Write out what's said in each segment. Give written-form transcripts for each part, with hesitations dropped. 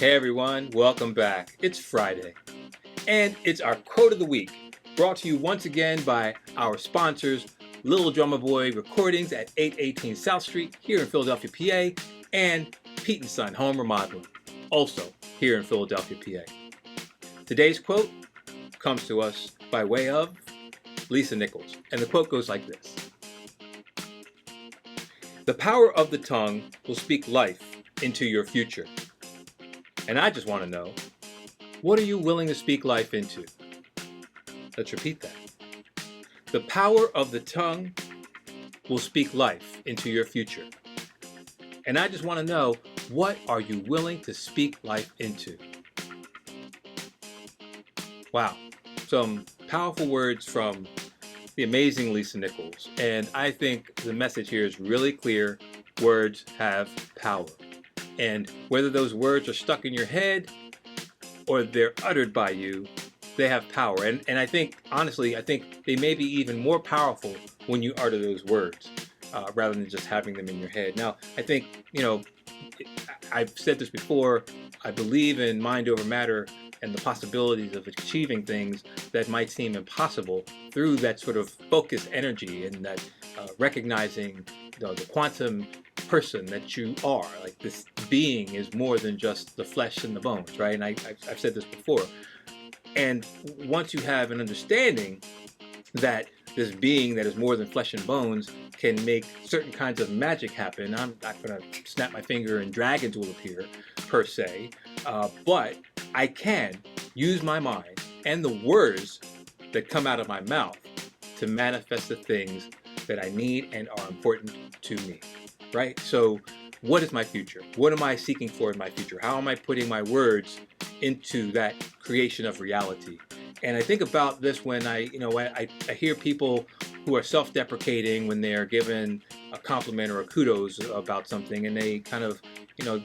Hey everyone, welcome back. It's Friday, and it's our quote of the week, brought to you once again by our sponsors, Little Drummer Boy Recordings at 818 South Street here in Philadelphia, PA, and Pete & Son Home Remodeling, also here in Philadelphia, PA. Today's quote comes to us by way of Lisa Nichols, and the quote goes like this. The power of the tongue will speak life into your future. And I just want to know, what are you willing to speak life into? Let's repeat that. The power of the tongue will speak life into your future. And I just want to know, what are you willing to speak life into? Wow, some powerful words from the amazing Lisa Nichols. And I think the message here is really clear. Words have power. And whether those words are stuck in your head or they're uttered by you, they have power. And I think, honestly, I think they may be even more powerful when you utter those words rather than just having them in your head. Now, I think, I've said this before, I believe in mind over matter and the possibilities of achieving things that might seem impossible through that sort of focused energy and that recognizing the quantum person that you are. Like, this being is more than just the flesh and the bones, right? And I've said this before. And once you have an understanding that this being that is more than flesh and bones can make certain kinds of magic happen, I'm not going to snap my finger and dragons will appear, per se, but I can use my mind and the words that come out of my mouth to manifest the things that I need and are important to me, right? So what is my future? What am I seeking for in my future? How am I putting my words into that creation of reality? And I think about this when I hear people who are self-deprecating when they're given a compliment or a kudos about something, and they kind of,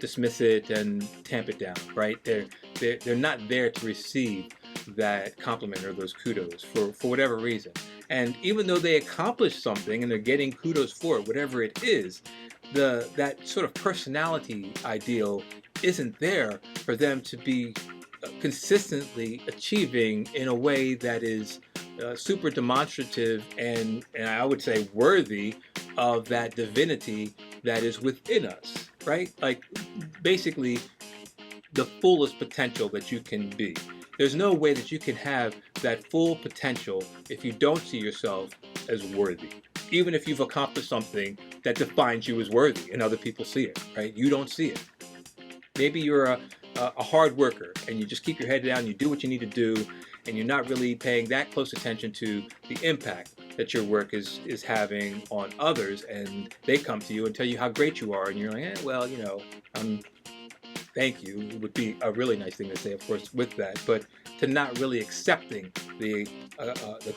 dismiss it and tamp it down, right? They're not there to receive that compliment or those kudos for whatever reason. And even though they accomplished something and they're getting kudos for it, whatever it is, that sort of personality ideal isn't there for them to be consistently achieving in a way that is super demonstrative and I would say worthy of that divinity that is within us, right? Like, basically the fullest potential that you can be. There's no way that you can have that full potential if you don't see yourself as worthy. Even if you've accomplished something that defines you as worthy and other people see it, right? You don't see it. Maybe you're a hard worker and you just keep your head down, you do what you need to do, and you're not really paying that close attention to the impact that your work is having on others, and they come to you and tell you how great you are, and you're like, thank you would be a really nice thing to say, of course, with that, but to not really accepting the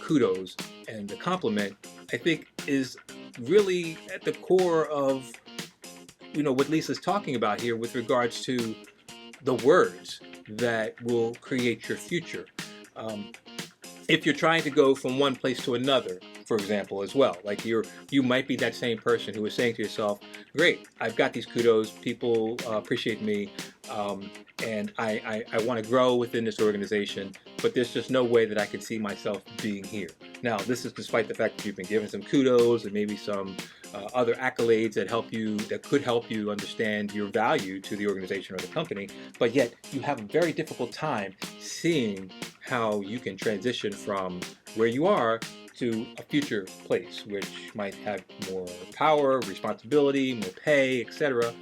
kudos and the compliment, I think is really at the core of what Lisa's talking about here with regards to the words that will create your future. If you're trying to go from one place to another, for example, as well, like you might be that same person who is saying to yourself, great, I've got these kudos, people appreciate me, and I want to grow within this organization, but there's just no way that I can see myself being here. Now, this is despite the fact that you've been given some kudos and maybe some other accolades that could help you understand your value to the organization or the company, but yet you have a very difficult time seeing how you can transition from where you are to a future place, which might have more power, responsibility, more pay, etc.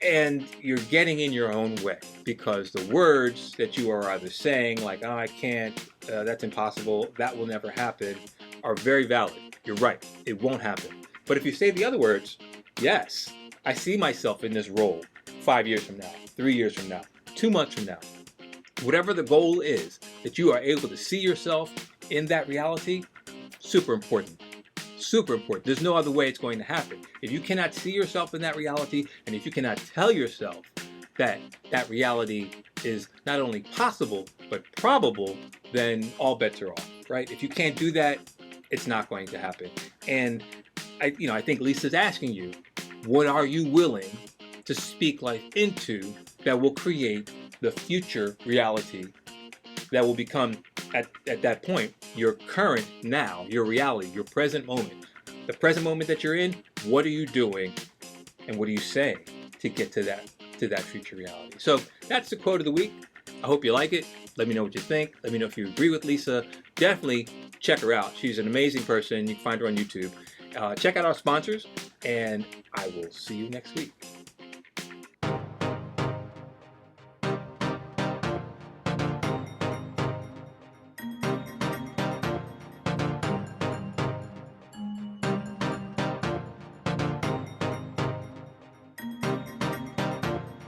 And you're getting in your own way because the words that you are either saying, like, oh, I can't, that's impossible, that will never happen, are very valid. You're right, it won't happen. But if you say the other words, yes, I see myself in this role 5 years from now, 3 years from now, 2 months from now. Whatever the goal is, that you are able to see yourself in that reality, super important. Super important. There's no other way it's going to happen. If you cannot see yourself in that reality, and if you cannot tell yourself that that reality is not only possible, but probable, then all bets are off, right? If you can't do that, it's not going to happen. And I think Lisa's asking you, what are you willing to speak life into that will create the future reality that will become, at that point, your current now, your reality, your present moment. The present moment that you're in, what are you doing and what do you say to get to that future reality? So that's the quote of the week. I hope you like it. Let me know what you think. Let me know if you agree with Lisa. Definitely check her out. She's an amazing person. You can find her on YouTube. Check out our sponsors, and I will see you next week.